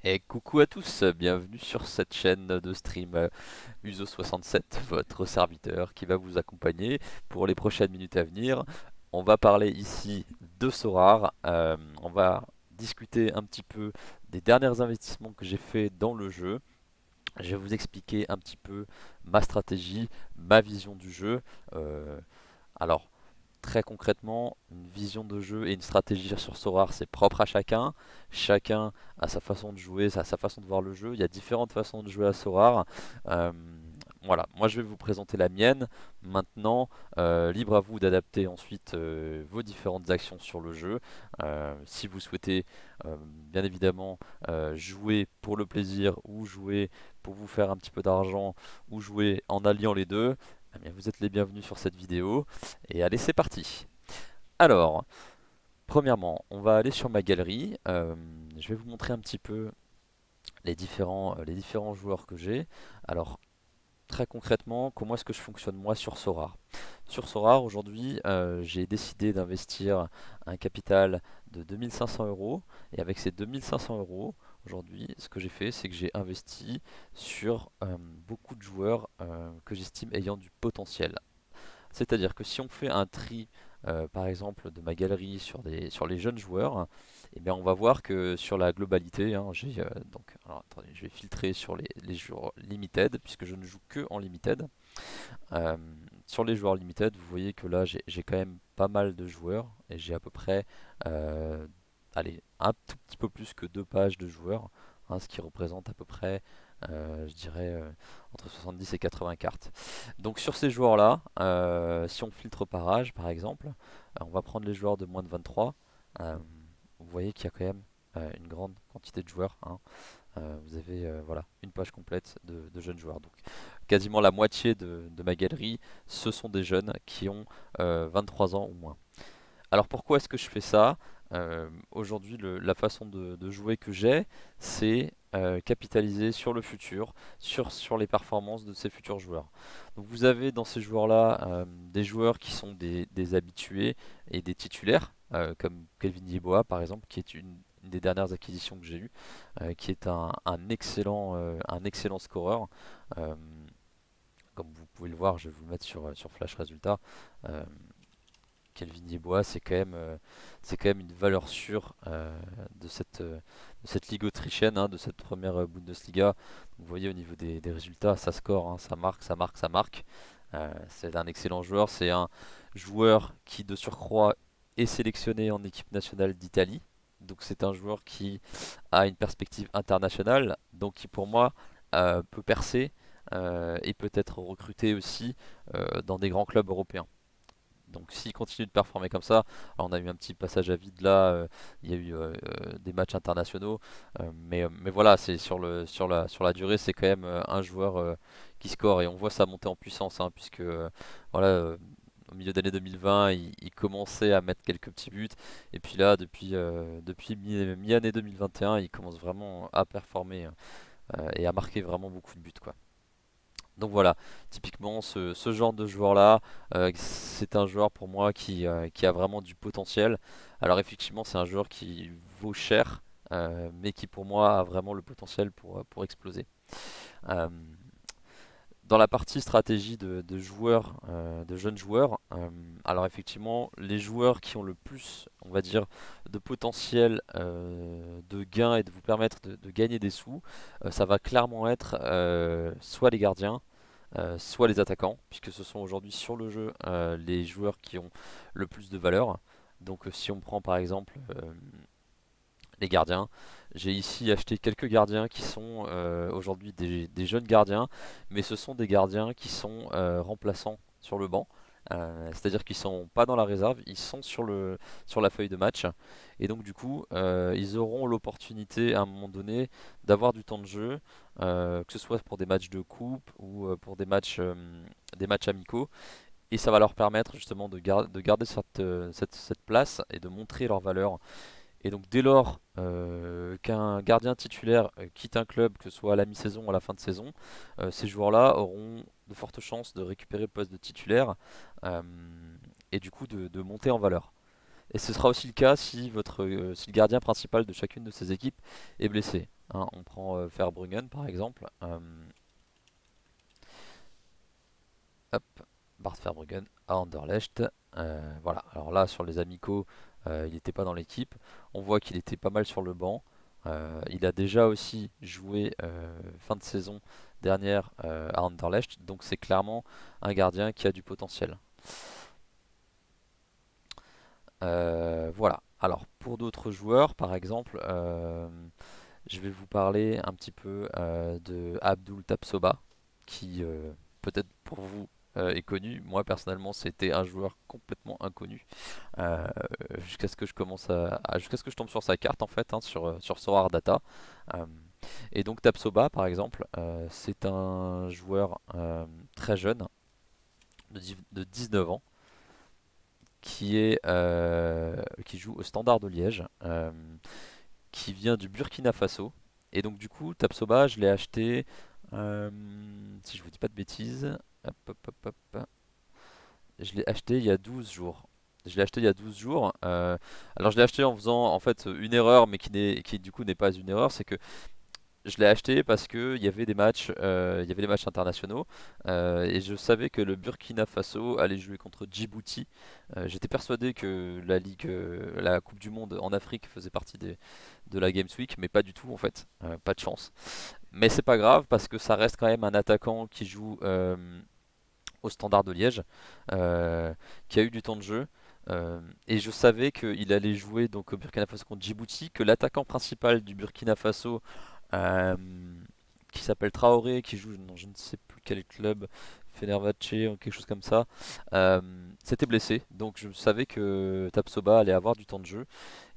Et coucou à tous, bienvenue sur cette chaîne de stream Uso67, votre serviteur qui va vous accompagner pour les prochaines minutes à venir. On va parler ici de Sorare, on va discuter un petit peu des derniers investissements que j'ai fait dans le jeu. Je vais vous expliquer un petit peu ma stratégie, ma vision du jeu. Euh, alors, Très concrètement, une vision de jeu et une stratégie sur Sorare, c'est propre à chacun. Chacun a sa façon de jouer, sa façon de voir le jeu. Il y a différentes façons de jouer à Sorare. Euh, voilà, moi je vais vous présenter la mienne. Maintenant, libre à vous d'adapter ensuite vos différentes actions sur le jeu. Si vous souhaitez, bien évidemment, jouer pour le plaisir ou jouer pour vous faire un petit peu d'argent ou jouer en alliant les deux, eh bien, vous êtes les bienvenus sur cette vidéo. Et allez, c'est parti. Alors, premièrement, on va aller sur ma galerie. Je vais vous montrer un petit peu les différents joueurs que j'ai. Alors, très concrètement, comment est-ce que je fonctionne moi sur Sorare? Sur Sorare, aujourd'hui, j'ai décidé d'investir un capital de 2500 euros. Et avec ces 2500 euros, aujourd'hui, ce que j'ai fait, c'est que j'ai investi sur beaucoup de joueurs que j'estime ayant du potentiel. C'est-à-dire que si on fait un tri, par exemple, de ma galerie sur les jeunes joueurs, eh bien, on va voir que sur la globalité, hein, alors, attendez, je vais filtrer sur les joueurs limited, puisque je ne joue que en limited. Euh, sur les joueurs limited, vous voyez que là, j'ai quand même pas mal de joueurs, et j'ai à peu près, euh, allez, un tout petit peu plus que 2 pages de joueurs, hein, ce qui représente à peu près, je dirais, entre 70 et 80 cartes. Donc sur ces joueurs-là, si on filtre par âge, par exemple, on va prendre les joueurs de moins de 23. euh, Vous voyez qu'il y a quand même une grande quantité de joueurs, hein. Vous avez voilà, une page complète de jeunes joueurs. Donc quasiment la moitié de ma galerie, ce sont des jeunes qui ont 23 ans ou moins. Alors pourquoi est-ce que je fais ça? Aujourd'hui, la façon de jouer que j'ai, c'est capitaliser sur le futur, sur les performances de ces futurs joueurs. Donc vous avez dans ces joueurs-là des joueurs qui sont des habitués et des titulaires, comme Kelvin Yeboah par exemple, qui est une des dernières acquisitions que j'ai eues, qui est un excellent scoreur. Euh, Comme vous pouvez le voir, je vais vous le mettre sur Flash Résultat. Euh, Kelvin Yeboah, c'est quand même une valeur sûre de cette ligue autrichienne, hein, de cette première Bundesliga. Vous voyez au niveau des résultats, ça score, hein, ça marque, ça marque, ça marque. C'est un excellent joueur. C'est un joueur qui, de surcroît, est sélectionné en équipe nationale d'Italie. Donc c'est un joueur qui a une perspective internationale, donc qui pour moi peut percer et peut être recruté aussi dans des grands clubs européens. Donc s'il continue de performer comme ça, alors on a eu un petit passage à vide là, il y a eu des matchs internationaux, mais voilà, c'est sur la durée, c'est quand même un joueur qui score et on voit sa montée en puissance, hein, puisque voilà, au milieu d'année 2020, il commençait à mettre quelques petits buts, et puis là, depuis mi-année 2021, il commence vraiment à performer et à marquer vraiment beaucoup de buts, quoi. Donc voilà, typiquement ce genre de joueur-là, c'est un joueur pour moi qui a vraiment du potentiel. Alors effectivement, c'est un joueur qui vaut cher, mais qui pour moi a vraiment le potentiel pour exploser. Euh, Dans la partie stratégie de joueurs, de jeunes joueurs, alors effectivement, les joueurs qui ont le plus, on va dire, de potentiel de gain et de vous permettre de gagner des sous, ça va clairement être soit les gardiens, soit les attaquants, puisque ce sont aujourd'hui sur le jeu les joueurs qui ont le plus de valeur. Donc si on prend par exemple les gardiens, j'ai ici acheté quelques gardiens qui sont aujourd'hui des jeunes gardiens, mais ce sont des gardiens qui sont remplaçants sur le banc. C'est-à-dire qu'ils sont pas dans la réserve, ils sont sur la feuille de match et donc du coup ils auront l'opportunité à un moment donné d'avoir du temps de jeu, que ce soit pour des matchs de coupe ou pour des matchs amicaux, et ça va leur permettre justement de garder cette place et de montrer leur valeur. Et donc dès lors qu'un gardien titulaire quitte un club, que ce soit à la mi-saison ou à la fin de saison, ces joueurs-là auront de fortes chances de récupérer le poste de titulaire euh, et du coup de monter en valeur. Et ce sera aussi le cas si le gardien principal de chacune de ces équipes est blessé. Hein. On prend Verbruggen par exemple. Hop, Bart Verbruggen à Anderlecht. Voilà, alors là sur les amicaux, il n'était pas dans l'équipe. On voit qu'il était pas mal sur le banc. Il a déjà aussi joué fin de saison dernière à Anderlecht, donc c'est clairement un gardien qui a du potentiel. Voilà. Alors pour d'autres joueurs, par exemple, je vais vous parler un petit peu de Abdul Tapsoba, qui peut-être pour vous est connu. Moi personnellement, c'était un joueur complètement inconnu euh, jusqu'à ce que je commence jusqu'à ce que je tombe sur sa carte en fait, hein, sur Sorare Data. Euh, et donc Tapsoba, par exemple, c'est un joueur très jeune, de 19 ans, qui joue au Standard de Liège, qui vient du Burkina Faso. Et donc du coup, Tapsoba, je l'ai acheté, euh, si je vous dis pas de bêtises, hop, hop, hop, hop, je l'ai acheté il y a 12 jours. Je l'ai acheté il y a 12 jours. Alors je l'ai acheté en faisant en fait une erreur, mais qui du coup n'est pas une erreur, c'est que je l'ai acheté parce que il y avait des matchs internationaux et je savais que le Burkina Faso allait jouer contre Djibouti. J'étais persuadé que la Coupe du Monde en Afrique faisait partie de la Games Week, mais pas du tout en fait. Pas de chance. Mais c'est pas grave parce que ça reste quand même un attaquant qui joue au Standard de Liège, qui a eu du temps de jeu. Et je savais qu'il allait jouer donc au Burkina Faso contre Djibouti, que l'attaquant principal du Burkina Faso euh, qui s'appelle Traoré, qui joue dans je ne sais plus quel club, Fenerbahçe ou quelque chose comme ça, euh, s'était blessé. Donc je savais que Tapsoba allait avoir du temps de jeu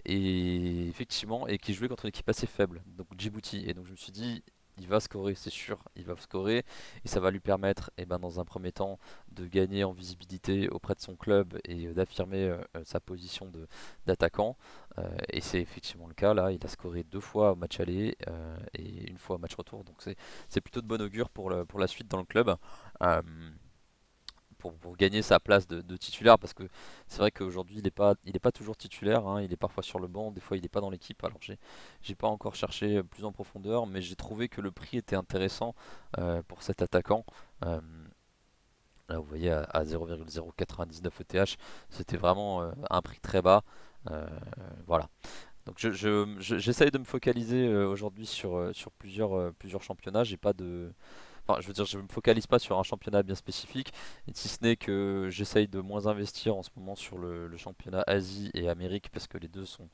et effectivement et qui jouait contre une équipe assez faible, donc Djibouti. Et donc je me suis dit il va scorer, c'est sûr, il va scorer et ça va lui permettre, dans un premier temps, de gagner en visibilité auprès de son club et d'affirmer sa position d'attaquant. Et c'est effectivement le cas là, il a scoré 2 fois au match aller et 1 fois au match retour, donc c'est plutôt de bon augure pour la suite dans le club. Euh, pour gagner sa place de titulaire parce que c'est vrai qu'aujourd'hui il est pas toujours titulaire, hein, il est parfois sur le banc, des fois il n'est pas dans l'équipe. Alors j'ai pas encore cherché plus en profondeur, mais j'ai trouvé que le prix était intéressant pour cet attaquant. Euh, Là vous voyez à 0,099 ETH, c'était vraiment un prix très bas. Euh, voilà. Donc j'essaye de me focaliser aujourd'hui sur plusieurs championnats. J'ai pas de, enfin, je veux dire, je me focalise pas sur un championnat bien spécifique, et si ce n'est que j'essaye de moins investir en ce moment sur le championnat Asie et Amérique parce que les deux sont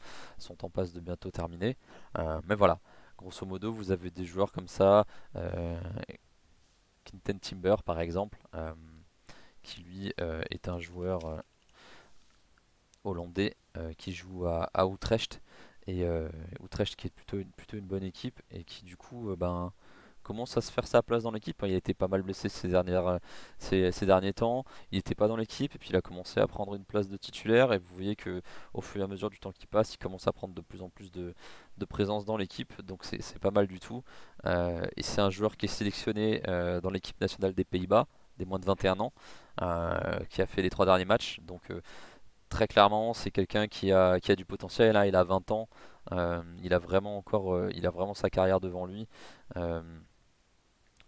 en passe de bientôt terminer. Mais voilà, grosso modo, vous avez des joueurs comme ça, euh, Quinten Timber par exemple, qui lui est un joueur hollandais qui joue à Utrecht et Utrecht qui est plutôt une bonne équipe et qui du coup commence à se faire sa place dans l'équipe. Il a été pas mal blessé ces derniers temps, il n'était pas dans l'équipe et puis il a commencé à prendre une place de titulaire et vous voyez que au fur et à mesure du temps qui passe, il commence à prendre de plus en plus de présence dans l'équipe, donc c'est pas mal du tout. Et c'est un joueur qui est sélectionné dans l'équipe nationale des Pays-Bas, des moins de 21 ans, qui a fait les 3 derniers matchs. Donc très clairement, c'est quelqu'un qui a du potentiel, hein. Il a 20 ans, il a vraiment sa carrière devant lui. Euh,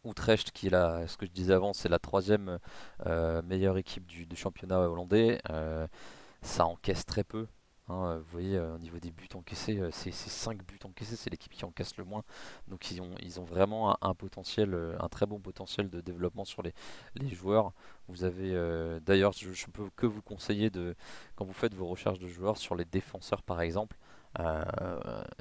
Utrecht, qui est ce que je disais avant, c'est la troisième meilleure équipe du championnat hollandais. Ça encaisse très peu, hein. Vous voyez, au niveau des buts encaissés, c'est 5 buts encaissés, c'est l'équipe qui encaisse le moins. Donc ils ont vraiment un potentiel, un très bon potentiel de développement sur les joueurs. Vous avez, d'ailleurs, je peux que vous conseiller quand vous faites vos recherches de joueurs sur les défenseurs par exemple.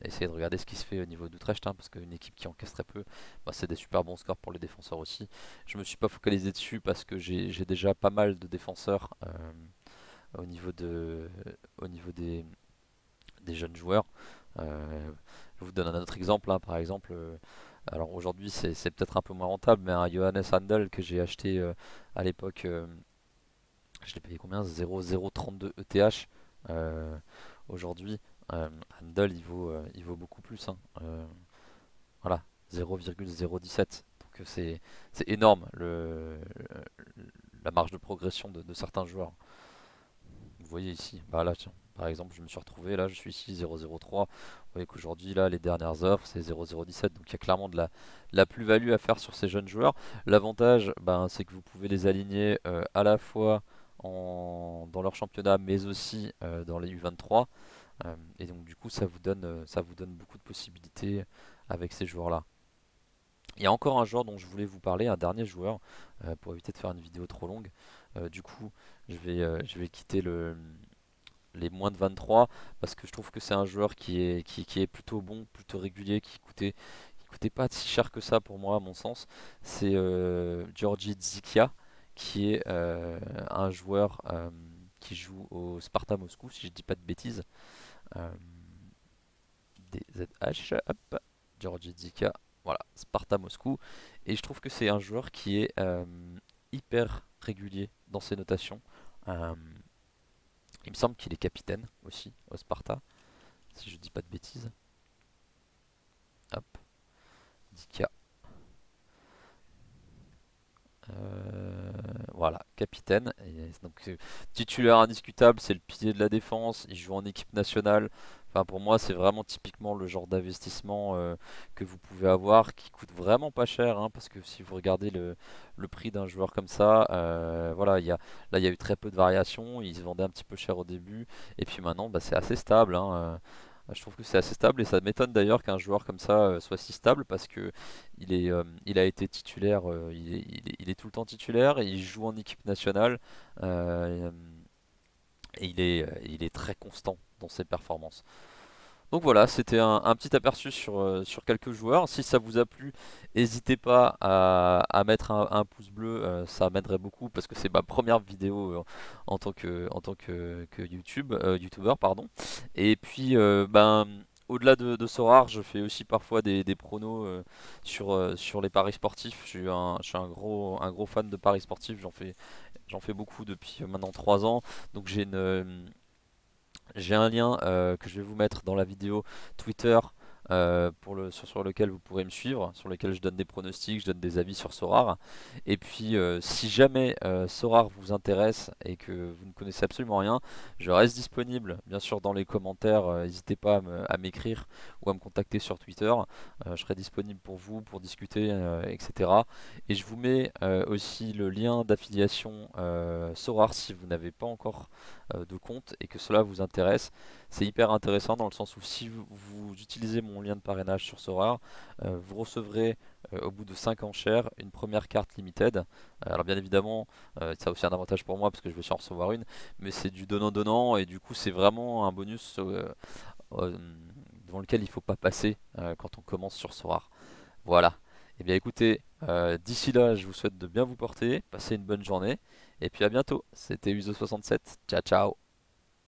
Essayez de regarder ce qui se fait au niveau d'Utrecht, hein, parce qu'une équipe qui encaisse très peu, c'est des super bons scores pour les défenseurs aussi. Je me suis pas focalisé dessus parce que j'ai déjà pas mal de défenseurs au niveau au niveau des jeunes joueurs. Je vous donne un autre exemple, hein, par exemple. Alors aujourd'hui c'est peut-être un peu moins rentable, mais un Johannes Handel que j'ai acheté à l'époque, je l'ai payé combien? 0,032 ETH. Aujourd'hui, Handel il vaut beaucoup plus, hein. Voilà, 0,017. Donc c'est énorme la marge de progression de certains joueurs. Vous voyez ici, bah là tiens, Par exemple, je me suis retrouvé là, je suis ici 0,03. Vous voyez qu'aujourd'hui, là, les dernières offres, c'est 0,017. Donc il y a clairement de la plus-value à faire sur ces jeunes joueurs. L'avantage, ben, c'est que vous pouvez les aligner à la fois dans leur championnat, mais aussi dans les U23. Et donc du coup, ça vous donne beaucoup de possibilités avec ces joueurs-là. Il y a encore un joueur dont je voulais vous parler, un dernier joueur, pour éviter de faire une vidéo trop longue. Du coup, je vais quitter les moins de 23 parce que je trouve que c'est un joueur qui est plutôt bon, plutôt régulier, qui coûtait pas si cher que ça pour moi à mon sens. C'est Georgi Zikia qui est un joueur qui joue au Sparta Moscou, si je dis pas de bêtises. Euh, DZH, hop, Georgi Zikia, voilà, Sparta Moscou. Et je trouve que c'est un joueur qui est hyper régulier dans ses notations. Euh, il me semble qu'il est capitaine aussi au Sparta, si je dis pas de bêtises. Hop, Dika. Voilà, capitaine. Et donc, titulaire indiscutable, c'est le pilier de la défense. Il joue en équipe nationale. Enfin, pour moi, c'est vraiment typiquement le genre d'investissement que vous pouvez avoir, qui coûte vraiment pas cher, hein, parce que si vous regardez le prix d'un joueur comme ça, voilà, là, il y a eu très peu de variations. Il se vendait un petit peu cher au début, et puis maintenant, bah, c'est assez stable, hein. Je trouve que c'est assez stable et ça m'étonne d'ailleurs qu'un joueur comme ça soit si stable parce que il a été titulaire, il est tout le temps titulaire, et il joue en équipe nationale euh, et il est très constant dans ses performances. Donc voilà, c'était un petit aperçu sur quelques joueurs. Si ça vous a plu, n'hésitez pas à mettre un pouce bleu, ça m'aiderait beaucoup parce que c'est ma première vidéo en tant que YouTuber, pardon. Et puis, ben, au-delà de Sorare, je fais aussi parfois des pronos sur les paris sportifs. Je suis un gros fan de paris sportifs, j'en fais beaucoup depuis maintenant 3 ans. Donc j'ai un lien que je vais vous mettre dans la vidéo Twitter sur lequel vous pourrez me suivre, sur lequel je donne des pronostics, je donne des avis sur Sorare. Et puis si jamais Sorare vous intéresse et que vous ne connaissez absolument rien, je reste disponible bien sûr dans les commentaires. N'hésitez pas à m'écrire ou à me contacter sur Twitter. Je serai disponible pour vous, pour discuter, etc. Et je vous mets aussi le lien d'affiliation Sorare si vous n'avez pas encore de compte et que cela vous intéresse. C'est hyper intéressant dans le sens où si vous utilisez mon lien de parrainage sur Sorare, vous recevrez au bout de 5 enchères une première carte limited. Alors bien évidemment, ça a aussi un avantage pour moi parce que je vais en recevoir une, mais c'est du donnant-donnant et du coup c'est vraiment un bonus euh, devant lequel il ne faut pas passer quand on commence sur Sorare. Voilà. Et bien écoutez, d'ici là, je vous souhaite de bien vous porter, passez une bonne journée, et puis à bientôt. C'était Uzo67. Ciao ciao.